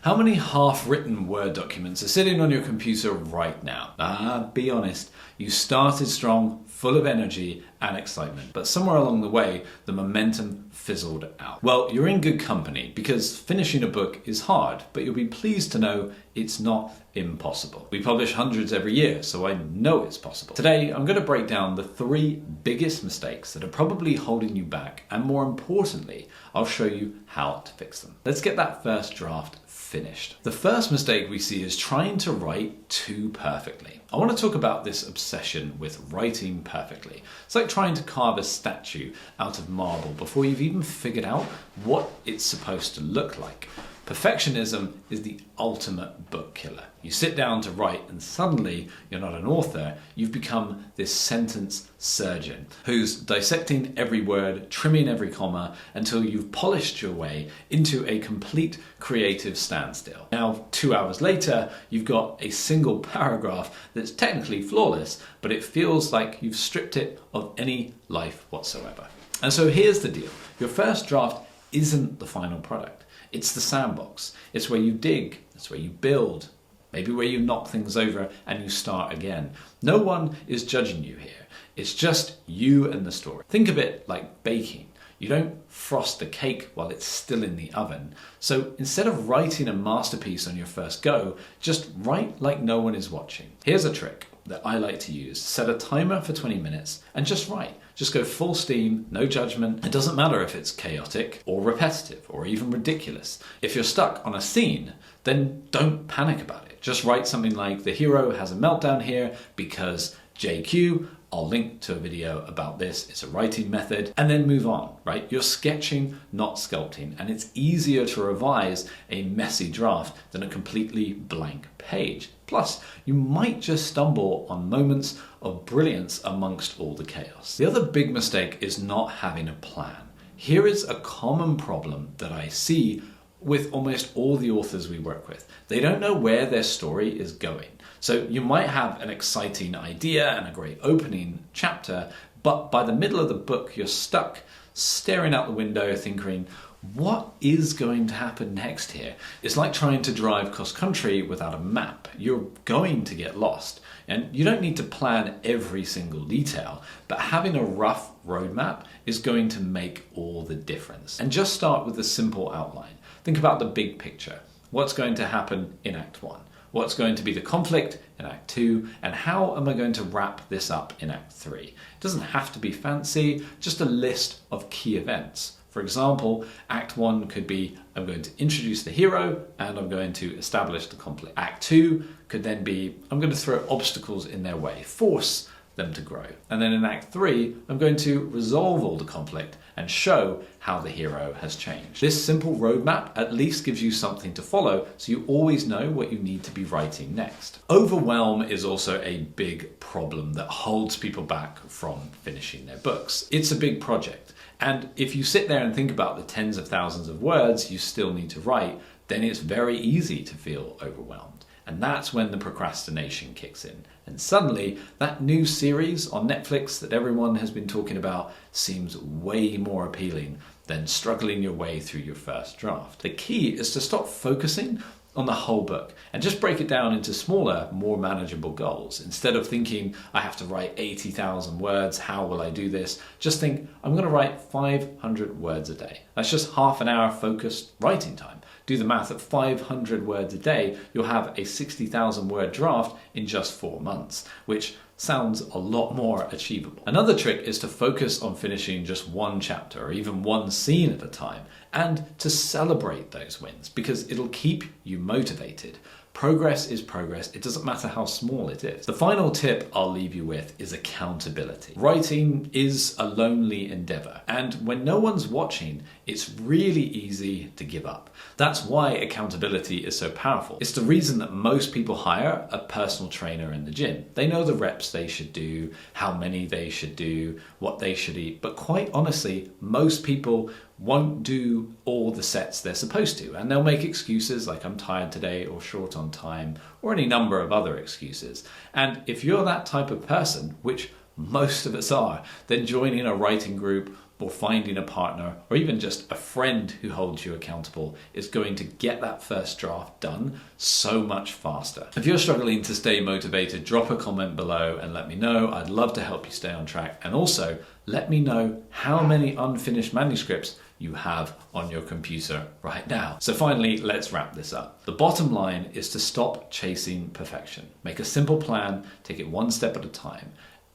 How many half-written Word documents are sitting on your computer right now? Be honest, you started strong, full of energy and excitement, but somewhere along the way, the momentum fizzled out. Well, you're in good company because finishing a book is hard, but you'll be pleased to know it's not impossible. We publish hundreds every year, so I know it's possible. Today, I'm going to break down the 3 biggest mistakes that are probably holding you back, and more importantly, I'll show you how to fix them. Let's get that first draft finished. The first mistake we see is trying to write too perfectly. I want to talk about this obsession with writing perfectly. It's like trying to carve a statue out of marble before you've even figured out what it's supposed to look like. Perfectionism is the ultimate book killer. You sit down to write and suddenly you're not an author, you've become this sentence surgeon who's dissecting every word, trimming every comma until you've polished your way into a complete creative standstill. Now, 2 hours later, you've got a single paragraph that's technically flawless, but it feels like you've stripped it of any life whatsoever. And so here's the deal. Your first draft isn't the final product. It's the sandbox. It's where you dig, it's where you build, maybe where you knock things over and you start again. No one is judging you here. It's just you and the story. Think of it like baking. You don't frost the cake while it's still in the oven. So instead of writing a masterpiece on your first go, just write like no one is watching. Here's a trick that I like to use. Set a timer for 20 minutes and just write. Just go full steam, no judgment. It doesn't matter if it's chaotic or repetitive or even ridiculous. If you're stuck on a scene, then don't panic about it. Just write something like, the hero has a meltdown here because JQ. I'll link to a video about this. It's a writing method, and then move on, right? You're sketching, not sculpting, and it's easier to revise a messy draft than a completely blank page. Plus, you might just stumble on moments of brilliance amongst all the chaos. The other big mistake is not having a plan. Here is a common problem that I see with almost all the authors we work with. They don't know where their story is going. So you might have an exciting idea and a great opening chapter, but by the middle of the book, you're stuck staring out the window thinking, what is going to happen next here? It's like trying to drive cross country without a map. You're going to get lost. And you don't need to plan every single detail, but having a rough roadmap is going to make all the difference. And just start with a simple outline. Think about the big picture. What's going to happen in Act 1? What's going to be the conflict in Act 2? And how am I going to wrap this up in Act 3? It doesn't have to be fancy, just a list of key events. For example, Act 1 could be, I'm going to introduce the hero and I'm going to establish the conflict. Act 2 could then be, I'm going to throw obstacles in their way, force them to grow. And then in Act 3, I'm going to resolve all the conflict and show how the hero has changed. This simple roadmap at least gives you something to follow, so you always know what you need to be writing next. Overwhelm is also a big problem that holds people back from finishing their books. It's a big project. And if you sit there and think about the tens of thousands of words you still need to write, then it's very easy to feel overwhelmed. And that's when the procrastination kicks in. And suddenly, that new series on Netflix that everyone has been talking about seems way more appealing than struggling your way through your first draft. The key is to stop focusing on the whole book and just break it down into smaller, more manageable goals. Instead of thinking, I have to write 80,000 words, how will I do this? Just think, I'm going to write 500 words a day. That's just half an hour focused writing time. Do the math, at 500 words a day, you'll have a 60,000 word draft in just 4 months, which sounds a lot more achievable. Another trick is to focus on finishing just one chapter or even one scene at a time, and to celebrate those wins because it'll keep you motivated. Progress is progress. It doesn't matter how small it is. The final tip I'll leave you with is accountability. Writing is a lonely endeavor, and when no one's watching, it's really easy to give up. That's why accountability is so powerful. It's the reason that most people hire a personal trainer in the gym. They know the reps they should do, how many they should do, what they should eat, but quite honestly, most people won't do all the sets they're supposed to, and they'll make excuses like I'm tired today or short on time or any number of other excuses. And if you're that type of person, which most of us are, then joining a writing group or finding a partner, or even just a friend who holds you accountable is going to get that first draft done so much faster. If you're struggling to stay motivated, drop a comment below and let me know. I'd love to help you stay on track. And also, let me know how many unfinished manuscripts you have on your computer right now. So finally, let's wrap this up. The bottom line is to stop chasing perfection. Make a simple plan, take it one step at a time.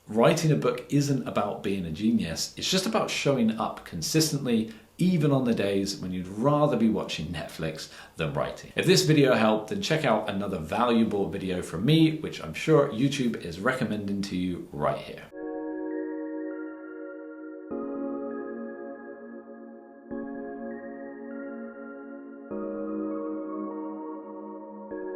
Writing a book isn't about being a genius, it's just about showing up consistently, even on the days when you'd rather be watching Netflix than writing. If this video helped, then check out another valuable video from me, which I'm sure YouTube is recommending to you right here.